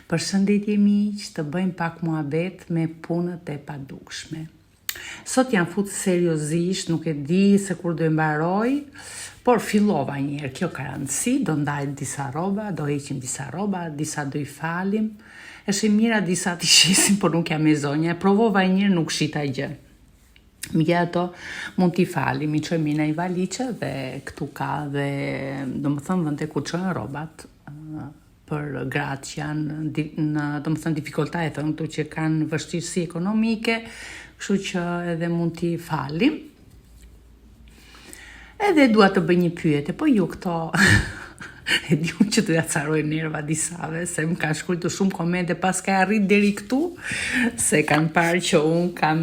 Përshëndetje miq, të bëjmë pak muhabet me punët e padukshme. Sot jam fut seriozisht, nuk e di se kur do e mbaroj, por fillova njëherë, kjo ka rëndësi, do ndajt disa rroba, do heqim disa rroba, disa do i falim. Është e mira disa t'i shesim, por nuk jam e zonja. Provova njëherë, nuk shita gjë. Mja ato mund t'i falim, i qojmë i valiqe dhe këtu ka dhe do më thëmë vënde ku qojnë rrobat për gratë që janë do më thënë difikoltaj, këtu që kanë vështirësi ekonomike, kështu që edhe mund t'i falim. Edhe dua të bëj një pyetje, po ju këto e di unë që të acaroj nerva disave, se më kanë shkruajtur shumë komente pas ka arrit deri këtu, se kanë parë që unë kam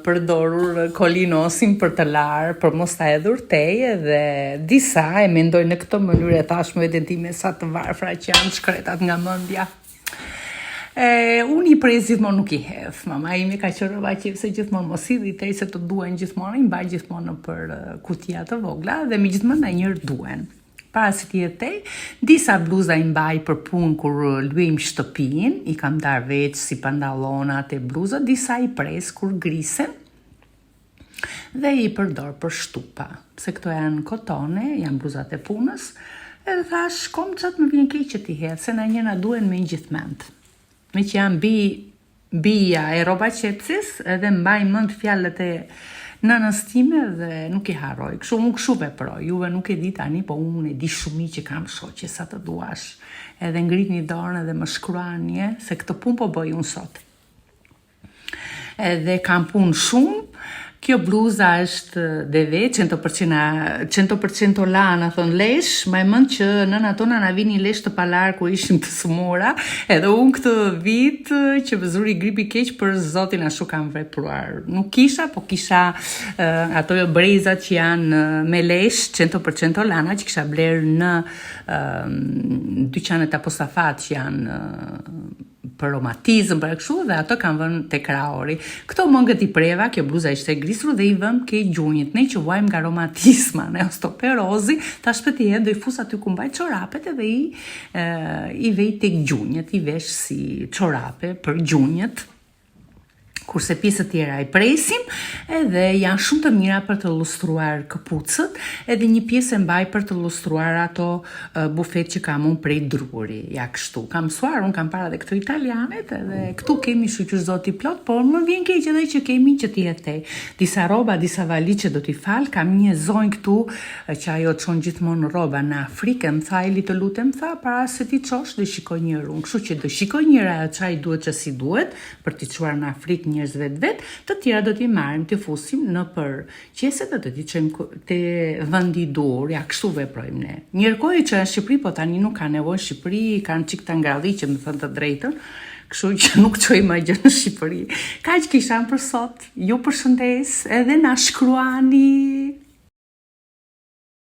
përdorur kolinosin për të larë, për mos ta hedhur teje, dhe disa e mendojnë në këtë mënyrë, e tashmë vetën time sa të varfra që janë shkretat nga mendja. Unë i prej gjithmonë nuk i hedh. Mama ime ka qenë rroba që se gjithmonë mos i dhitej se të duhen gjithmonë, i mbaj gjithmonë për kutia të vogla dhe mi gjithmonë ndonjëherë duhen. Para se t'i jetej, disa bluza i mbaj për punë kur luajm shtëpinë, i kam dar veç si pantallonat e bluzat, disa i pres kur grisen dhe i përdor për shtupa, se këto janë kotone, janë bluzat e punës, edhe thash, kom qatë më vjen keq që t'i hedh, se na njëna duhen me gjithmend. Me që janë bija e rroba qepsis, edhe mbaj mend fjalët e nënës time dhe nuk i harroj. Kështu veproj. Juve nuk e di tani, po unë e di shumë që kam shoqe sa të duash. Edhe ngritni dorën edhe më shkruani, se këtë punë po bëj unë sot. Edhe kam punë shumë. Kjo bluza është deve, 100% lana, thon lesh, ma e mend që nëna tona na vini lesh të palar kur ishim të smura, edhe unë këtë vit që më zuri gripi keq, për zotin ashtu kam vepruar. Nuk kisha, po kisha ato brezat që janë me lesh, 100% lana, që kisha bler në dyqanet apostafat që janë për romatizëm, për kështu, dhe ato kanë vënë te kraori. Këto mëngët i preva, kjo bluza ishte grisur dhe i vëm ke gjunjit. Ne që vuajmë nga romatizma, ne osteoporozi, ta shpëtije do i fus aty ku mbaj çorapet edhe i vej tek gjunjët, i vesh si çorape për gjunjët. Kurse pjesët tjera i presim, edhe janë shumë të mira për të lustruar këpucët, edhe një pjesë e mbaj për të lustruar ato bufet që kam unë prej druri. Ja kështu, kam mësuar, unë kam para dhe këto italianet, edhe këtu kemi shuqyr zoti plot, por më vjen keq edhe që kemi që t'i jetej. Disa rroba, disa valiqe do t'i fal, kam një zonjë këtu që ajo çon gjithmonë rroba në Afrikë, më tha Eli të lutem, tha, para se ti çosh do shikoj një rrugë, kështu që do shikoj njëra çaj duhet që si duhet për t'i çuar në Afrikë njerëz vet, të tjera do t'i marrim, t'i fusim në për qeset dhe do t'i çojmë te vendi i dur, ja kështu veprojmë ne. Njërkohë që në Shqipëri, po tani nuk ka nevojë në Shqipëri, kanë çik të ngralliqe, më thënë të drejtën, kështu që nuk çojmë më gjë në Shqipëri. Kaq kisha për sot. Ju përshëndes, edhe na shkruani.